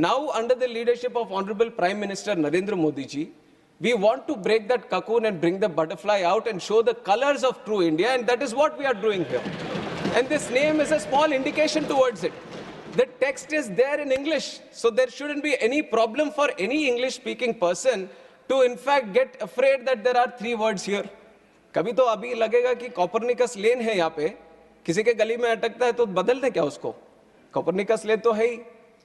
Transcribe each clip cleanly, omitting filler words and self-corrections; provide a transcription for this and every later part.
Now, under the leadership of Honorable Prime Minister Narendra Modi ji, we want to break that cocoon and bring the butterfly out and show the colors of true India, and that is what we are doing here. And this name is a small indication towards it. The text is there in English, so there shouldn't be any problem for any English-speaking person to in fact get afraid that there are 3 words here. कभी तो अभी लगेगा कि Copernicus lane है यहाँ पे, किसी के गली में अटकता है तो बदल दे क्या उसको? कॉपरनिकस लेन तो है ही.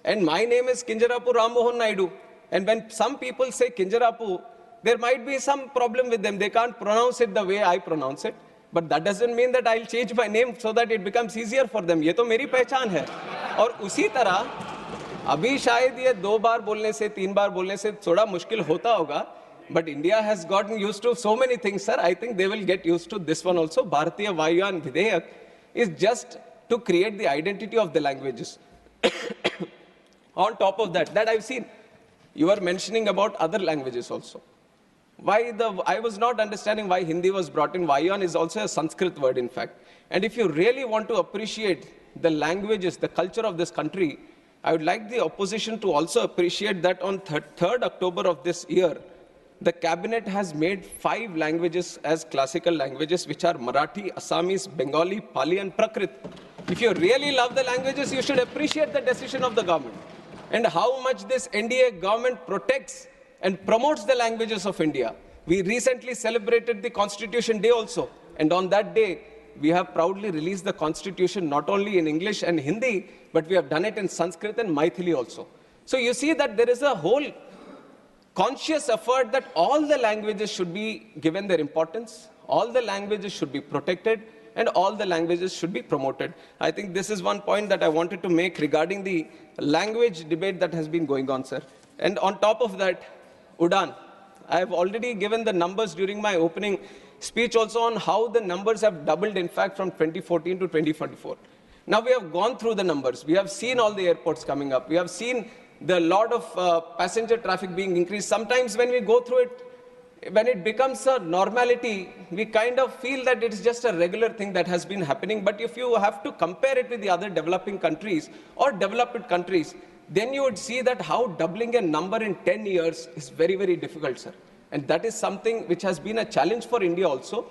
And my name is Kinjarapu Rammohan Naidu. And when some people say Kinjarapu, there might be some problem with them. They can't pronounce it the way I pronounce it. But that doesn't mean that I'll change my name so that it becomes easier for them. ये तो मेरी पहचान है. और उसी तरह अभी शायद ये 2 बार बोलने से 3 बार बोलने से थोड़ा मुश्किल होता होगा. But India has gotten used to so many things, sir. I think they will get used to this one also. Bharatiya Vayuyan Videyak is just to create the identity of the languages. On top of that I've seen, you were mentioning about other languages also. I was not understanding why Hindi was brought in. Vayuyan is also a Sanskrit word, in fact. And if you really want to appreciate the languages, the culture of this country, I would like the opposition to also appreciate that on 3rd October of this year, the cabinet has made 5 languages as classical languages, which are Marathi, Assamese, Bengali, Pali, and Prakrit. If you really love the languages, you should appreciate the decision of the government and how much this NDA government protects and promotes the languages of India. We recently celebrated the Constitution Day also, and on that day, we have proudly released the Constitution not only in English and Hindi, but we have done it in Sanskrit and Maithili also. So you see that there is a whole conscious effort that all the languages should be given their importance, all the languages should be protected, and all the languages should be promoted. I think this is one point that I wanted to make regarding the language debate that has been going on, sir. And on top of that, Udan. I have already given the numbers during my opening speech also on how the numbers have doubled, in fact, from 2014 to 2024. Now we have gone through the numbers. We have seen all the airports coming up. We have seen the lot of passenger traffic being increased. Sometimes when we go through it, when it becomes a normality, we kind of feel that it is just a regular thing that has been happening. But if you have to compare it with the other developing countries or developed countries, then you would see that how doubling a number in 10 years is very, very difficult, sir. And that is something which has been a challenge for India also.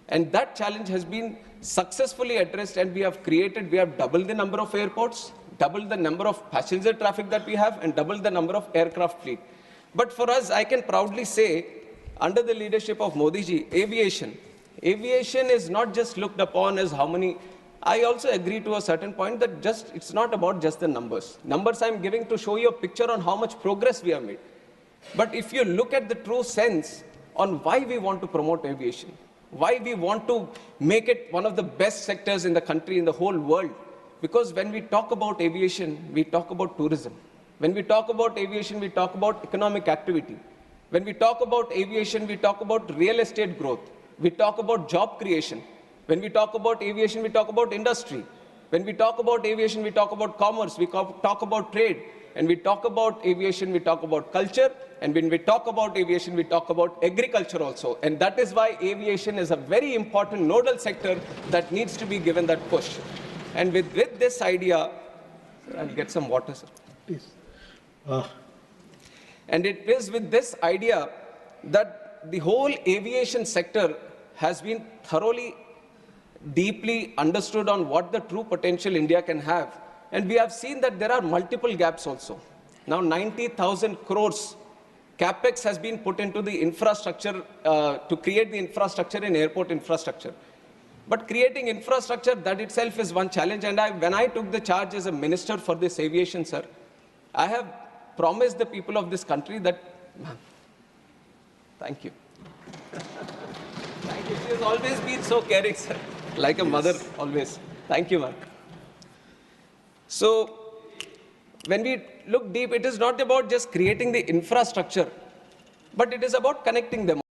And that challenge has been successfully addressed, and we have doubled the number of airports, doubled the number of passenger traffic that we have, and doubled the number of aircraft fleet. But for us, I can proudly say, under the leadership of Modi ji, aviation is not just looked upon as how many. I also agree to a certain point that it's not about just the numbers. Numbers I'm giving to show you a picture on how much progress we have made. But if you look at the true sense on why we want to promote aviation, why we want to make it one of the best sectors in the country, in the whole world, because when we talk about aviation, we talk about tourism. When we talk about aviation, we talk about economic activity. When we talk about aviation, we talk about real estate growth. We talk about job creation. When we talk about aviation, we talk about industry. When we talk about aviation, we talk about commerce, we talk about trade. And we talk about aviation, we talk about culture. And when we talk about aviation, we talk about agriculture also. And that is why aviation is a very important nodal sector that needs to be given that push. And with this idea, I'll get some water, sir. Please. And it is with this idea that the whole aviation sector has been thoroughly, deeply understood on what the true potential India can have. And we have seen that there are multiple gaps also. Now 90,000 crores capex has been put into the infrastructure to create the infrastructure in airport infrastructure. But creating infrastructure, that itself is one challenge. And when I took the charge as a minister for this aviation, sir, I have promised the people of this country that, thank you. Thank you. She has always been so caring, sir. Like a mother, always. Thank you, ma'am. So, when we look deep, it is not about just creating the infrastructure, but it is about connecting them.